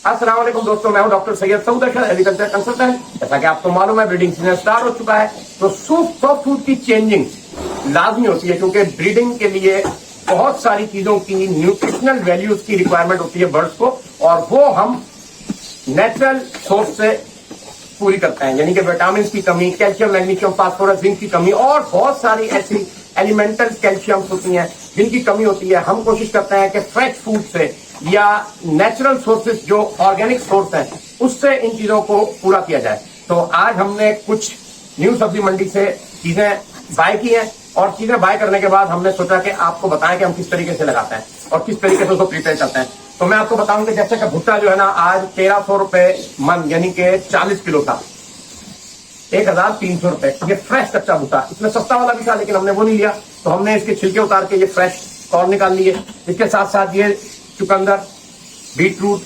अस्सलाम वालेकुम दोस्तों, मैं हूं डॉक्टर सैयद सऊद अशर, एग्रीकल्चर कंसल्टेंट। जैसा कि आपको मालूम है ब्रीडिंग सीजन स्टार्ट हो चुका है, तो सॉफ्ट फूड की चेंजिंग लाजमी होती है क्योंकि ब्रीडिंग के लिए बहुत सारी चीजों की न्यूट्रिशनल वैल्यूज की रिक्वायरमेंट होती है बर्ड्स को, और वो हम नेचुरल सोर्स से पूरी करते हैं। यानी कि विटामिन की कमी, कैल्शियम, मैग्नीशियम, फास्फोरस, जिंक की कमी और बहुत सारी ऐसी एलिमेंटल कैल्शियम होती हैं जिनकी कमी होती है। हम कोशिश करते हैं कि फ्रेश फूड से या नेचुरल सोर्सेज जो ऑर्गेनिक सोर्स है उससे इन चीजों को पूरा किया जाए। तो आज हमने कुछ न्यू सब्जी मंडी से चीजें बाय की हैं, और चीजें बाय करने के बाद हमने सोचा कि आपको बताएं कि हम किस तरीके से लगाते हैं और किस तरीके से उसको प्रिपेयर करते हैं। तो मैं आपको बताऊं कि जैसे कि भुट्टा जो है ना, आज 1300 रुपए मन यानी कि 40 किलो था, 1300 रुपए। ये फ्रेश कच्चा भुट्टा, इसमें सस्ता वाला भी था लेकिन हमने वो नहीं लिया, तो हमने इसके छिलके उतार के ये फ्रेश कॉर्न निकाल लिए। इसके साथ साथ ये चुकंदर, बीटरूट,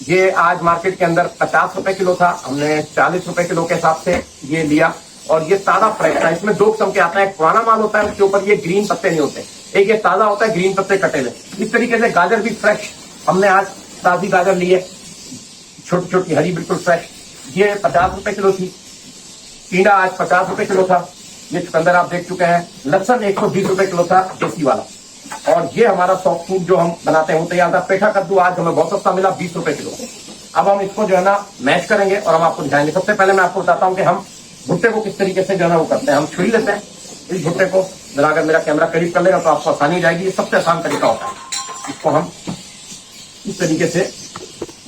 ये आज मार्केट के अंदर 50 रुपए किलो था, हमने 40 रुपए किलो के हिसाब से ये लिया। और ये ताजा फ्रेश था। इसमें दो किस्म के आता है, एक पुराना माल होता है, उसके ऊपर ये ग्रीन पत्ते नहीं होते, एक ये ताजा होता है, ग्रीन पत्ते कटे हुए। इस तरीके से गाजर भी फ्रेश, हमने आज ताजी गाजर ली है, छोटी छोटी हरी, बिल्कुल फ्रेश। ये 50 रुपए किलो थी। टींडा आज 50 रुपए किलो था। ये चुकंदर आप देख चुके हैं। लहसुन 120 रुपए किलो था, देसी वाला। और ये हमारा सॉफ्ट फूड जो हम बनाते हैं वो तैयार था। पेठा कद्दू आज हमें बहुत सस्ता मिला, 20 रुपए किलो। अब हम इसको जो है ना मैश करेंगे और हम आपको दिखाएंगे। सबसे पहले मैं आपको बताता हूँ कि हम भुट्टे को किस तरीके से जो है ना वो करते हैं। हम छुरी लेते हैं, इस भुट्टे को जरा अगर मेरा कैमरा करीब कर लेगा तो आपको आसानी हो जाएगी। ये सबसे आसान तरीका होता है। इसको हम इस तरीके से,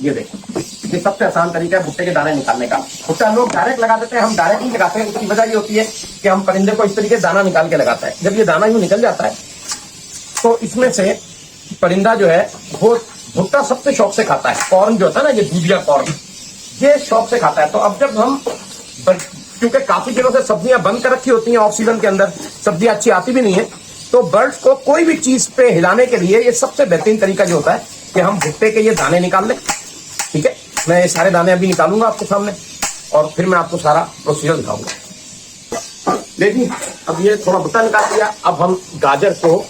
ये देखो, ये सबसे आसान तरीका है भुट्टे के दाने निकालने का। भुट्टा लोग डायरेक्ट लगा देते हैं, हम डायरेक्ट नहीं लगाते हैं। उसकी वजह ये होती है कि हम परिंदे को इस तरीके से दाना निकाल के लगाता है। जब ये दाना यूं निकल जाता है तो इसमें से परिंदा जो है वो भुट्टा सबसे शौक से खाता है। कॉर्न जो होता है ना, ये दूधिया कॉर्न, ये शौक से खाता है। तो अब जब हम, क्योंकि काफी दिनों से सब्जियां बंद कर रखी होती हैं, ऑफ सीजन के अंदर सब्जियां अच्छी आती भी नहीं है, तो बर्ड्स को कोई भी चीज पे हिलाने के लिए ये सबसे बेहतरीन तरीका जो होता है कि हम भुट्टे के ये दाने निकाल लें। ठीक है, मैं ये सारे दाने अभी निकालूंगा आपके सामने और फिर मैं आपको सारा प्रोसीजर दिखाऊंगा। लेकिन अब ये थोड़ा भुट्टा निकाल दिया, अब हम गाजर को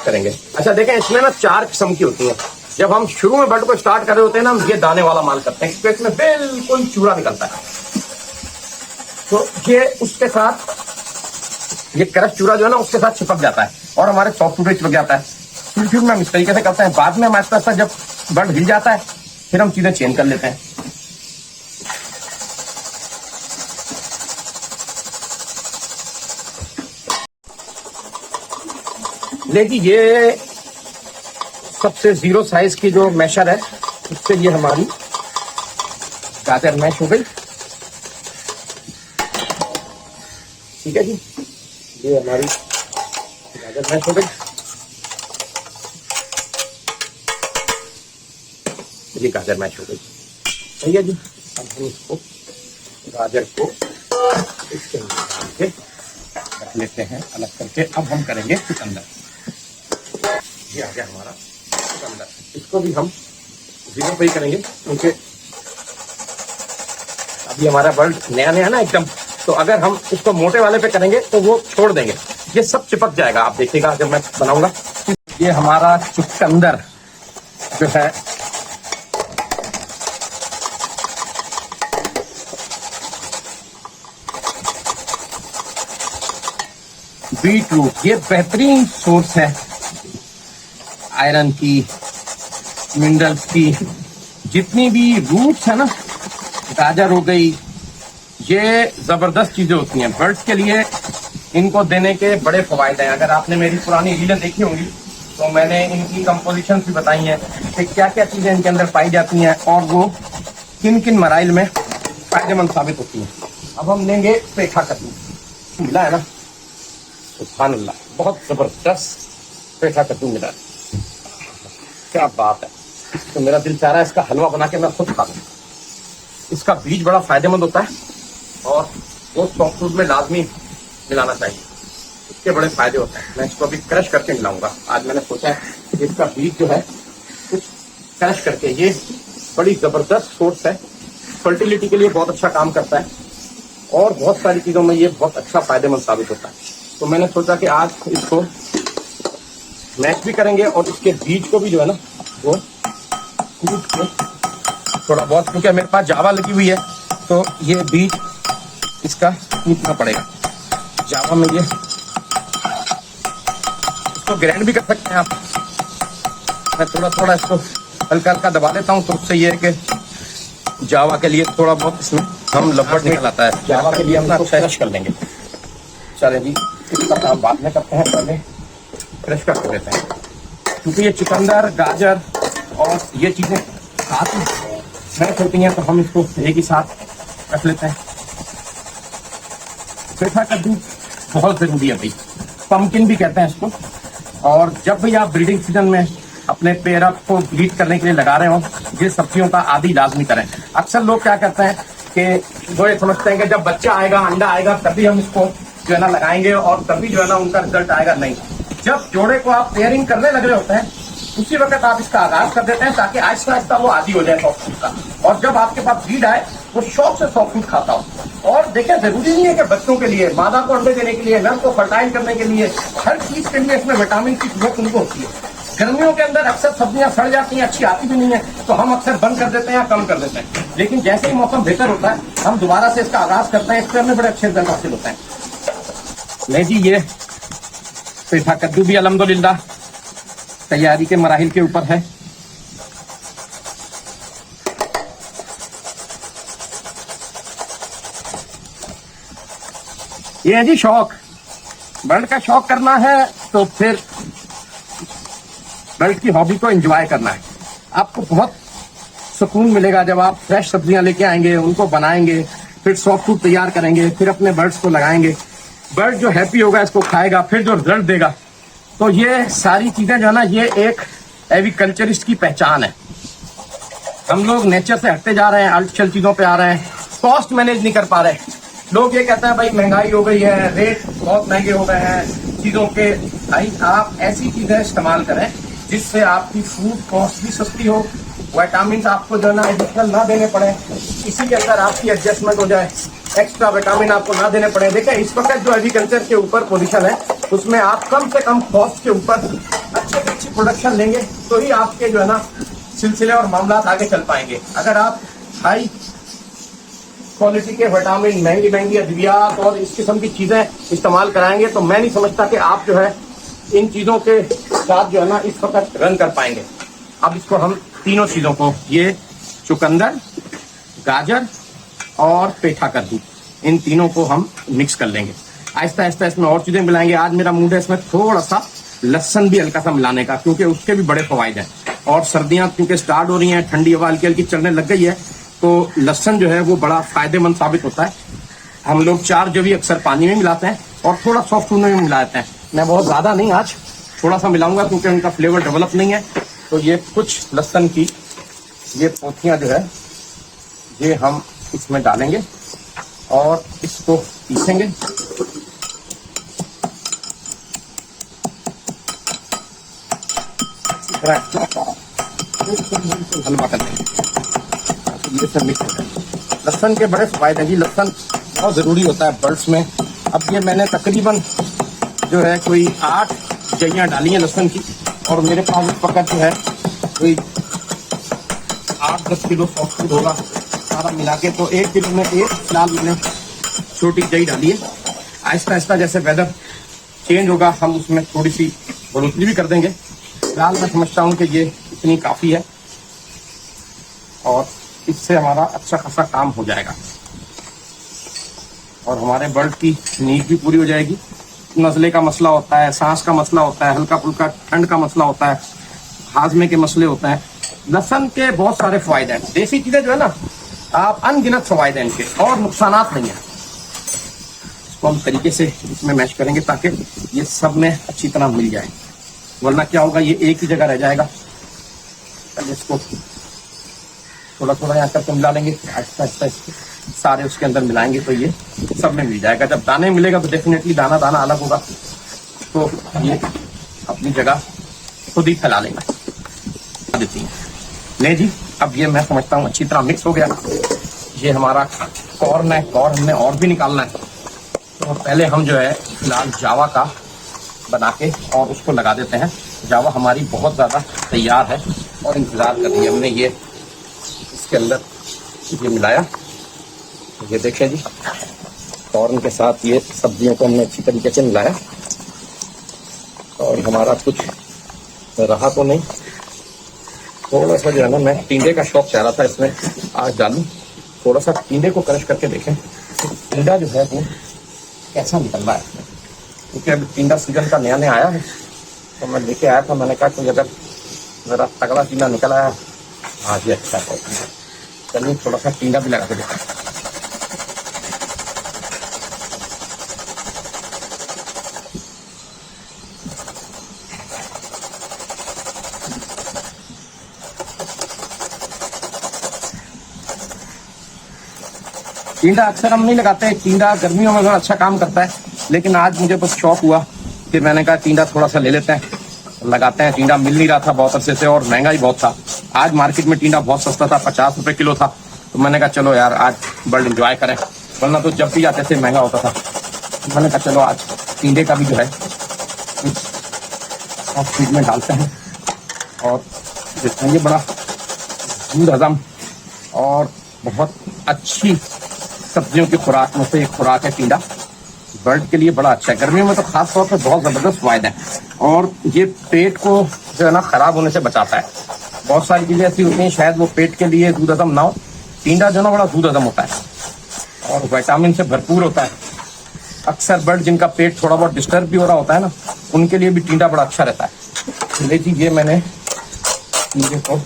करेंगे। अच्छा देखें, इसमें ना 4 किस्म की होती है। जब हम शुरू में बर्ड को स्टार्ट कर रहे होते हैं ना, हम ये दाने वाला माल करते हैं क्योंकि इसमें बिल्कुल चूड़ा निकलता है। तो ये उसके साथ, ये क्रश चूड़ा जो है ना उसके साथ चिपक जाता है और हमारे सॉफ्ट फूड चिपक जाता है। फिर हम इस तरीके से करते हैं। बाद में हमारे पास जब बर्ड हिल जाता है फिर हम चीजें चेंज कर लेते हैं। लेकिन ये सबसे 0 साइज की जो मैशर है उससे ये हमारी गाजर मैश हो गई। ठीक है जी, ये हमारी गाजर मैश हो गई। ये गाजर मैश हो गई, सही है जी। अब हम इसको गाजर को इसके अंदर रख लेते हैं अलग करके। अब हम करेंगे चुकंदर। ये आ गया हमारा चुकंदर। इसको भी हम 0 पे ही करेंगे क्योंकि अभी हमारा बर्ड नया नया ना एकदम, तो अगर हम इसको मोटे वाले पे करेंगे तो वो छोड़ देंगे, ये सब चिपक जाएगा। आप देखिएगा जब मैं बनाऊंगा। ये हमारा चुकंदर जो है बीटरूट, ये बेहतरीन सोर्स है आयरन की, मिनरल्स की। जितनी भी रूट्स है ना, गाजर हो गई, ये जबरदस्त चीजें होती हैं बर्ड्स के लिए। इनको देने के बड़े फायदे हैं। अगर आपने मेरी पुरानी रीलें देखी होंगी तो मैंने इनकी कंपोजिशन भी बताई है कि क्या क्या चीजें इनके अंदर पाई जाती हैं और वो किन किन मराइल में फायदेमंद साबित होती हैं। अब हम लेंगे पेठा कद्दू। मिला है ना, सुभान अल्लाह, बहुत जबरदस्त पेठा कद्दू मिला, क्या बात है। तो मेरा दिल चाह रहा है इसका हलवा बना के मैं खुद खा लूं। इसका बीज बड़ा फायदेमंद होता है और वो सॉफ्ट फूड में लाजमी मिलाना चाहिए, इसके बड़े फायदे होते हैं। मैं इसको अभी क्रश करके मिलाऊंगा। आज मैंने सोचा है कि इसका बीज जो है कुछ क्रश करके, ये बड़ी जबरदस्त सोर्स है, फर्टिलिटी के लिए बहुत अच्छा काम करता है और बहुत सारी चीजों में ये बहुत अच्छा फायदेमंद साबित होता है। तो मैंने सोचा कि आज इसको मैश भी करेंगे और इसके बीज को भी जो है ना वो कूट के थोड़ा बहुत, क्योंकि मेरे पास जावा लगी हुई है तो ये बीज इसका कूटना पड़ेगा। जावा में ये इसको ग्राइंड भी कर सकते हैं आप। मैं थोड़ा थोड़ा इसको हल्का हल्का दबा देता हूँ, तो उससे ये है कि जावा के लिए थोड़ा बहुत इसमें हम लपट निकल आता है। जावा के लिए हम इसको क्रश कर लेंगे। चले जी, इसका काम बाद में करते हैं, पहले क्रश कर देते हैं, क्योंकि ये चुकंदर, गाजर और ये चीजें साथ में फ्रेश होती हैं, तो हम इसको एक ही साथ रख लेते हैं। पेठा कद्दू बहुत जरूरी है भाई, पम्पकिन भी कहते हैं इसको। और जब भी आप ब्रीडिंग सीजन में अपने पेड़ को ब्रीड करने के लिए लगा रहे हो, ये सब्जियों का आदि लाजमी करें। अक्सर लोग क्या करते हैं कि वो ये समझते हैं कि जब बच्चा आएगा, अंडा आएगा, तभी हम इसको जो है ना लगाएंगे और तभी जो है ना उनका रिजल्ट आएगा। नहीं, जब जोड़े को आप पेयरिंग करने लग रहे होते हैं उसी वक्त आप इसका आगाज कर देते हैं, ताकि आहिस्ता आहिस्ता वो आदी हो जाए सॉफ्ट फूड का। और जब आपके पास ब्रीड आए वो शौक से सॉफ्ट फूड खाता हो। और देखिए, जरूरी नहीं है कि बच्चों के लिए, मादा को अंडे देने के लिए, नर को फर्टाइल करने के लिए, हर चीज के लिए इसमें विटामिन की जरूरत उनको होती है। गर्मियों के अंदर अक्सर सब्जियां सड़ जाती हैं, अच्छी आती भी नहीं है, तो हम अक्सर बंद कर देते हैं या कम कर देते हैं। लेकिन जैसे ही मौसम बेहतर होता है, हम दोबारा से इसका आगाज करते हैं, इससे हमें बड़े अच्छे रिजल्ट हासिल होते हैं। नहीं जी, ये पेठा कद्दू भी अल्हम्दुलिल्लाह तैयारी के मराहिल के ऊपर है। ये है जी शौक, बर्ड का शौक करना है तो फिर बर्ड की हॉबी को एंजॉय करना है। आपको बहुत सुकून मिलेगा जब आप फ्रेश सब्जियां लेके आएंगे, उनको बनाएंगे, फिर सॉफ्ट फूड तैयार करेंगे, फिर अपने बर्ड्स को लगाएंगे। बर्ड जो हैप्पी होगा इसको खाएगा, फिर जो रिजल्ट देगा। तो ये सारी चीजें जो है ना, ये एक एग्रीकल्चरिस्ट की पहचान है। हम लोग नेचर से हटते जा रहे हैं, आर्टिफिशियल चीजों पे आ रहे हैं, कॉस्ट मैनेज नहीं कर पा रहे। लोग ये कहते हैं भाई महंगाई हो गई है, रेट बहुत महंगे हो गए हैं चीजों के। भाई आप ऐसी चीजें इस्तेमाल करें जिससे आपकी फूड कॉस्ट भी सस्ती हो, विटामिन आपको जो है ना एडिशनल ना देने पड़े, इसी के अंदर आपकी एडजस्टमेंट हो जाए, एक्स्ट्रा विटामिन आपको ना देने पड़े। देखिए, इस वक्त जो एग्रीकल्चर के ऊपर पोजीशन है, उसमें आप कम से कम कॉस्ट के ऊपर अच्छे से अच्छी प्रोडक्शन लेंगे तो ही आपके जो है ना सिलसिले और मामला आगे चल पाएंगे। अगर आप हाई क्वालिटी के विटामिन, महंगी महंगी अद्वियात और इस किस्म की चीजें इस्तेमाल कराएंगे, तो मैं नहीं समझता कि आप जो है इन चीजों के साथ जो है ना इस वक्त रन कर पाएंगे। अब इसको हम तीनों चीजों को, ये चुकंदर, गाजर और पेठा कद्दू, इन तीनों को हम मिक्स कर लेंगे। आहिस्ता आहिस्ता इसमें और चीजें मिलाएंगे। आज मेरा मूड है इसमें थोड़ा सा लहसुन भी हल्का सा मिलाने का, क्योंकि उसके भी बड़े फवायद हैं। और सर्दियां क्योंकि स्टार्ट हो रही हैं, ठंडी हवा हल्की हल्की चलने लग गई है, तो लहसुन जो है वो बड़ा फायदेमंद साबित होता है। हम लोग 4 जो भी अक्सर पानी में मिलाते हैं और थोड़ा सॉफ्ट फूड में भी मिलाते हैं। मैं बहुत ज्यादा नहीं, आज थोड़ा सा मिलाऊंगा क्योंकि उनका फ्लेवर डेवलप नहीं है। तो ये कुछ लहसुन की ये पोथियां जो है ये हम इसमें डालेंगे और इसको पीसेंगे। हलवा कर देंगे, ये सब मिक्स हो जाए। लहसुन के बड़े फायदे हैं जी, लहसुन बहुत जरूरी होता है बर्ड्स में। अब ये मैंने तकरीबन जो है कोई 8 जइयाँ डाली हैं लहसुन की, और मेरे पास इस वक्त जो है कोई 8-10 किलो सॉफ्ट फूड होगा सारा मिला के। तो 1 किलो में एक फिलहाल मैंने छोटी जई डाली है। आहिस्ता आहिस्ता जैसे वेदर चेंज होगा हम उसमें थोड़ी सी बढ़ोतरी भी कर देंगे। फिलहाल मैं समझता हूँ कि ये इतनी काफ़ी है और इससे हमारा अच्छा खासा काम हो जाएगा और हमारे बर्ड की नीड भी पूरी हो जाएगी। नज़ले का मसला होता है, सांस का मसला होता है, हल्का फुल्का ठंड का मसला होता है, हाजमे के मसले होते हैं। लहसुन के बहुत सारे फायदे हैं। देसी चीज़ें जो है ना, आप अनगिनत फायदे हैं इनके और नुकसानात नहीं है। इसको हम तरीके से इसमें मैश करेंगे ताकि ये सब में अच्छी तरह मिल जाए, वरना क्या होगा ये एक ही जगह रह जाएगा। इसको थोड़ा थोड़ा यहाँ करके मिला लेंगे, आहिस्ता आहिस्ता इसको सारे उसके अंदर मिलाएंगे तो ये सब में मिल जाएगा। जब दाने मिलेगा तो डेफिनेटली दाना दाना अलग होगा, तो ये अपनी जगह खुद ही फैला लेगा देती है। नहीं जी, अब ये मैं समझता हूँ अच्छी तरह मिक्स हो गया। ये हमारा कॉर्न है, कॉर्न हमने और भी निकालना है। तो पहले हम जो है फिलहाल जावा का बना के और उसको लगा देते हैं। जावा हमारी बहुत ज़्यादा तैयार है और इंतज़ार कर रही है। हमने ये इसके अंदर ये मिलाया, ये देखें जी, कॉर्न के साथ ये सब्जियों को हमने अच्छी तरीके से मिलाया और हमारा कुछ रहा तो नहीं। थोड़ा सा जो है ना, मैं टींडे का शौक चाह रहा था इसमें आज डालूं, थोड़ा सा टींडे को क्रश करके देखें टींडा जो है वो कैसा निकल रहा है, क्योंकि अभी टींडा सीजन का नया नया आया है। तो मैं लेके आया था, मैंने कहा कि अगर मेरा तगड़ा टींडा निकल आया आज ये अच्छा है। चलिए थोड़ा सा टींडा भी लगा के देखा। टींडा अक्सर हम नहीं लगाते, टींडा गर्मियों में अच्छा काम करता है, लेकिन आज मुझे बस शौक हुआ, फिर मैंने कहा टींडा थोड़ा सा ले लेते हैं, लगाते हैं। टींडा मिल नहीं रहा था बहुत अरसे से और महंगा ही बहुत था। आज मार्केट में टींडा बहुत सस्ता था, 50 रुपए किलो था। तो मैंने कहा चलो यार आज बर्ड एंजॉय करें, वरना तो जब भी आते थे महंगा होता था। तो मैंने कहा चलो आज टींडे का भी जो है कुछ सॉफ्ट फूड में डालते हैं और देखते हैं। ये बड़ा दूध हजम और बहुत अच्छी सब्जियों की खुराक में से एक खुराक है टींडा, बर्ड के लिए बड़ा अच्छा है। गर्मियों में तो खास तौर पे बहुत जबरदस्त फायदा है और ये पेट को जो है ना खराब होने से बचाता है। बहुत सारी चीजें ऐसी होती हैं शायद वो पेट के लिए दूध हजम ना हो, टींडा जो ना बड़ा दूध हजम होता है और विटामिन से भरपूर होता है। अक्सर बर्ड जिनका पेट थोड़ा बहुत डिस्टर्ब भी हो रहा होता है ना, उनके लिए भी टींडा बड़ा अच्छा रहता है। लेकिन ये मैंने टींडे को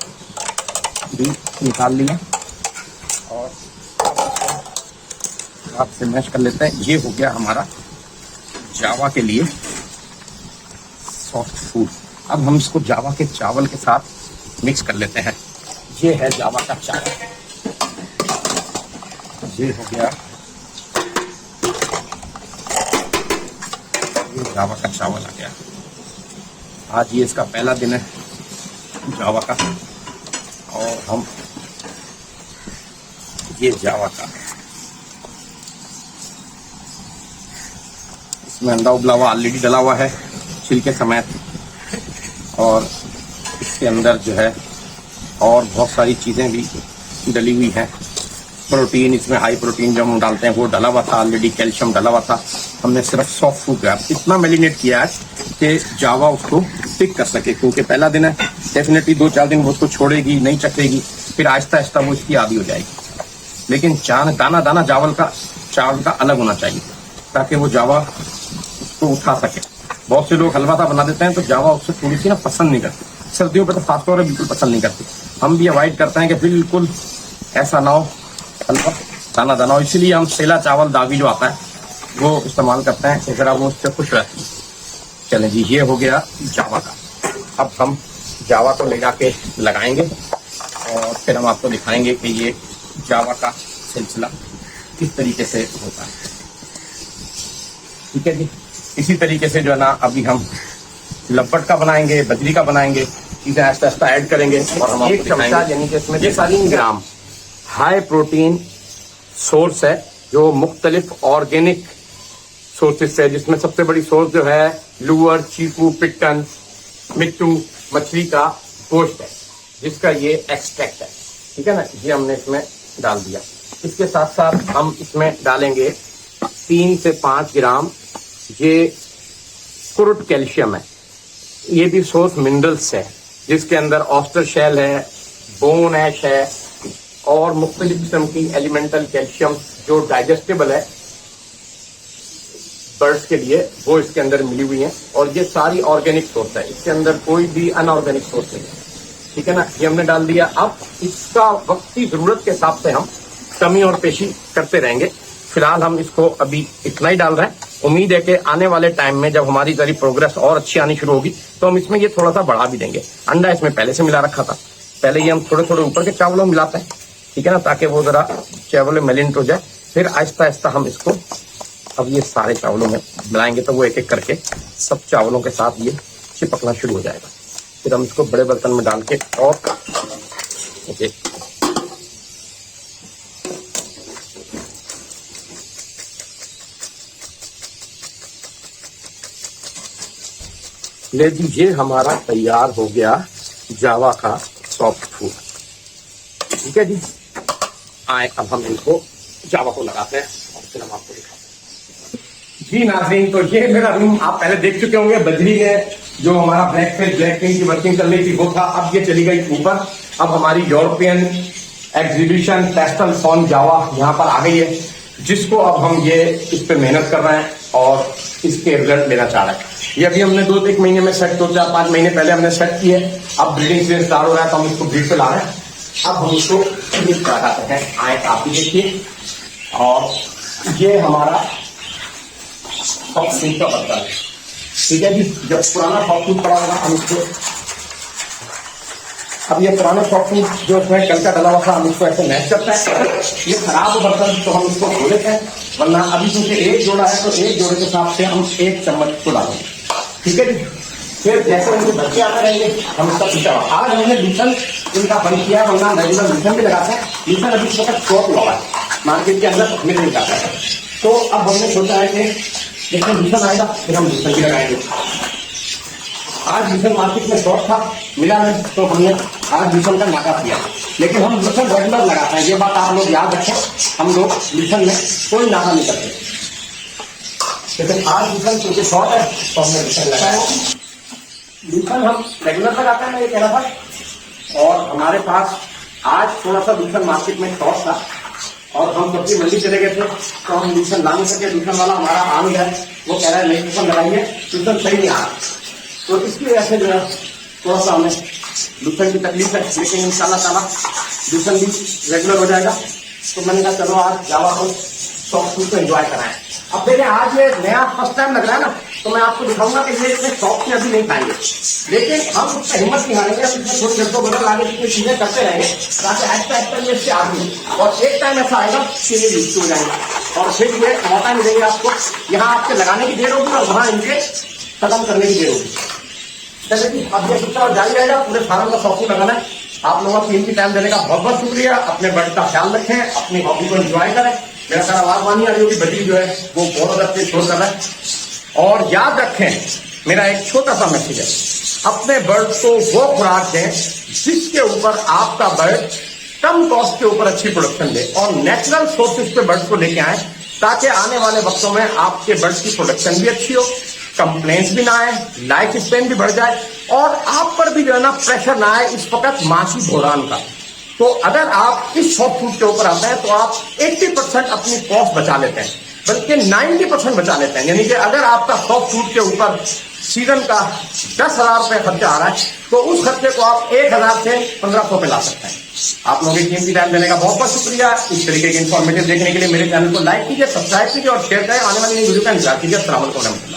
भी निकाल लिया और हाथ से मैश कर लेते हैं। ये हो गया हमारा जावा के लिए सॉफ्ट फूड। अब हम इसको जावा के चावल के साथ मिक्स कर लेते हैं। ये है जावा का चावल, ये हो गया ये जावा का चावल आ गया। आज ये इसका पहला दिन है जावा का और हम ये जावा का इसमें अंडा उबला हुआ ऑलरेडी डला हुआ है छिलके समेत और इसके अंदर जो है और बहुत सारी चीज़ें भी डली हुई हैं। प्रोटीन इसमें हाई प्रोटीन जो हम डालते हैं वो डला हुआ था ऑलरेडी, कैल्शियम डला हुआ था। हमने सिर्फ सॉफ्ट फूड का इतना मैरिनेट किया है कि जावा उसको पिक कर सके, क्योंकि पहला दिन है, डेफिनेटली 2-4 दिन वो उसको छोड़ेगी नहीं, चखेगी, फिर आहिस्ता आहिस्ता वो इसकी आदी हो जाएगी। लेकिन दाना दाना चावल का अलग होना चाहिए ताकि वो जावा उसको उठा सके। बहुत से लोग हलवा सा बना देते हैं तो जावा उससे थोड़ी सी ना पसंद नहीं करती, सर्दियों पे तो खासतौर पर बिल्कुल पसंद नहीं करती। हम भी अवॉइड करते हैं कि बिल्कुल ऐसा ना हो हलवा दाना दाना हो, इसीलिए हम सेला चावल दागी जो आता है वो इस्तेमाल करते हैं कि जरा वो उससे खुश रहती है। चलें जी, ये हो गया जावा का। अब हम जावा को ले जाके लगाएंगे और फिर हम आपको दिखाएंगे कि ये जावा का सिलसिला किस तरीके से होता है। ठीक है जी, इसी तरीके से जो है ना अभी हम लपट का बनाएंगे, बजरी का बनाएंगे, चीजें आहिस्ता आहिस्ता ऐड करेंगे और हम एक चमचा यानी कि इसमें 3 ग्राम हाई प्रोटीन सोर्स है जो मुख्तलिफ ऑर्गेनिक सोर्सेस है, जिसमें सबसे बड़ी सोर्स जो है लूअर, चीकू, पिट्टन, मिट्टू मछली का गोश्त है, जिसका ये एक्सट्रैक्ट है। ठीक है ना, ये हमने इसमें डाल दिया। इसके साथ साथ हम इसमें डालेंगे 3 से 5 ग्राम ये क्रूड कैल्शियम है। ये भी सोर्स मिनरल्स है, जिसके अंदर ऑस्टर शेल है, बोन ऐश है और मुख्तलिफ किस्म की एलिमेंटल कैल्शियम जो डाइजेस्टेबल है बर्ड्स के लिए, वो इसके अंदर मिली हुई है। और ये सारी ऑर्गेनिक सोर्स है, इसके अंदर कोई भी अनऑर्गेनिक सोर्स नहीं है। ठीक है ना, ये हमने डाल दिया। अब इसका वक्ती जरूरत के हिसाब से हम कमी और पेशी करते रहेंगे। फिलहाल हम इसको अभी इतना ही डाल रहे हैं। उम्मीद है कि आने वाले टाइम में जब हमारी सारी प्रोग्रेस और अच्छी आनी शुरू होगी तो हम इसमें ये थोड़ा सा बढ़ा भी देंगे। अंडा इसमें पहले से मिला रखा था, पहले ये हम थोड़े थोड़े ऊपर के चावलों में मिलाते हैं। ठीक है ना, ताकि वो जरा चावल मेलिंट हो जाए। फिर आहिस्ता आहिस्ता हम इसको अब ये सारे चावलों में मिलाएंगे तो वो एक एक करके सब चावलों के साथ ये चिपकना शुरू हो जाएगा। फिर हम इसको बड़े बर्तन में डाल के और ओके ले लीजिए, हमारा तैयार हो गया जावा का सॉफ्ट फूड। ठीक है जी, आए अब हम इनको जावा को लगाते हैं और फिर हम आपको दिखाते हैं। जी नाज़रीन, तो ये मेरा रूम आप पहले देख चुके होंगे। बजरी में जो हमारा ब्लैक पेज ब्लैक पेंट की वर्किंग चल रही थी वो था, अब ये चली गई ऊपर। अब हमारी यूरोपियन एग्जीबिशन पेस्टल फॉन जावा यहाँ पर आ गई है, जिसको अब हम ये इस पे मेहनत कर रहे हैं और इसके रिजल्ट लेना चाह रहे हैं। ये अभी हमने 2-1 महीने में सेट, 2-4-5 महीने पहले हमने सेट की है। अब ब्रीडिंग से स्टार्ट हो रहा है तो हम इसको ब्रीड पे ला रहे हैं। अब हम इसको ब्रीड कराते हैं, आए आप भी देखिए। और ये हमारा सॉफ्ट का पत्ता है, ठीक है जी। जब पुराना सॉफ्ट पड़ा होगा हम इसको, अब ये पुराना सॉफ्ट जो उसमें कल का डला हुआ था हम इसको ऐसे मैच करते हैं। ये खराब हो बर्तन तो हम इसको धो लेते हैं, वरना अभी क्योंकि एक जोड़ा है तो एक जोड़े के हिसाब से हम 1 चम्मच को डालेंगे, ठीक है जी। फिर जैसे उनके बच्चे आते रहेंगे हम इसका पीछा। आज हमने लूसन इनका बंद किया, वरना रेगुलर लूसन भी लगाते हैं। लूसन अभी इस वक्त शॉप लगा है मार्केट के अंदर, हमें नहीं जाता है। तो अब हमने सोचा है कि जैसे लूसन आएगा फिर हम लूसन भी लगाएंगे। आज लूसन मार्केट में शॉर्ट था, मिला नहीं, तो हमने आज लूसन का नाका किया। लेकिन हम लूसन रेगुलर लगाते हैं, ये बात आप लोग याद रखें। हम लोग लूसन में कोई नाका नहीं करते, लेकिन आज लूसन क्योंकि शॉर्ट है तो हमने लूसन लगाया। लूसन हम रेगुलर लगाते हैं, मैं ये कह रहा था। और हमारे पास आज थोड़ा सा लूसन मार्केट में शॉर्ट था और हम सब्जी मंडी चले गए थे तो हम लूसन ला नहीं सके। लूसन वाला हमारा आम है, वो कह रहा है नहीं लूसन लगाइए, लूसन सही नहीं आ रहा। तो इसकी वजह से जो है थोड़ा सा हमें लूसन की तकलीफ है, लेकिन इंशाल्लाह ताला लूसन भी रेगुलर हो जाएगा। तो मैंने कहा चलो आज जावा को सॉफ्ट फूड को एंजॉय कराएं। अब देखिए आज ये नया फर्स्ट टाइम लग रहा है ना, तो मैं आपको दिखाऊंगा कि ये इसमें सॉफ्ट में अभी नहीं खाएंगे, लेकिन हम उससे हिम्मत नहीं हारेंगे। हम इसमें थोड़ी देर को बदल आगे जितनी चीजें करते रहेंगे ताकि आहिस्ता आहिस्ता ये इससे आगे, और एक टाइम ऐसा आएगा कि ये यूज हो जाएंगे और फिर ये मौका नहीं देंगे आपको। यहाँ आपके लगाने की देर होगी और वहां इनके खत्म करने की देर होगी। चलिए अब ये कितना जारी रहेगा, पूरे फार्म का सॉफ्ट लगाना है। आप लोगों का कीमती टाइम देने का बहुत बहुत शुक्रिया। अपने बर्ड का ख्याल रखें, अपनी हॉबी को एंजॉय करें। मेरा सारा आवाज मानी आ रही होगी, बजरी जो है वो बहुत ज्यादा तेज शोर कर रहा है। और याद रखें, मेरा एक छोटा सा मैसेज है, अपने बर्ड को वो खुराक दें जिसके ऊपर आपका बर्ड कम कॉस्ट के ऊपर अच्छी प्रोडक्शन दे, और नेचुरल सोर्सेज पे बर्ड्स को लेके आए ताकि आने वाले वक्तों में आपके बर्ड्स की प्रोडक्शन भी अच्छी हो, कंप्लेंट्स भी ना आए, लाइफ स्पेन भी बढ़ जाए और आप पर भी जो है ना प्रेशर ना आए इस वक्त मासी भोरान का। तो अगर आप इस सॉफ्ट फूड के ऊपर आते हैं तो आप 80% अपनी कॉस्ट बचा लेते हैं, बल्कि 90% बचा लेते हैं। यानी कि अगर आपका सॉफ्ट फूड के ऊपर सीजन का 10,000 रुपये खर्चा आ रहा है तो उस खर्चे को आप 1,000 से 1,500 पे ला सकते हैं। आप लोगों की कीमती टाइम देने का बहुत बहुत शुक्रिया। इस तरीके के इन्फॉर्मेटिव देखने के लिए मेरे चैनल को लाइक कीजिए, सब्सक्राइब कीजिए और शेयर करें। आने वाली वीडियो का इंतजार कीजिए। अस्सलाम वालेकुम।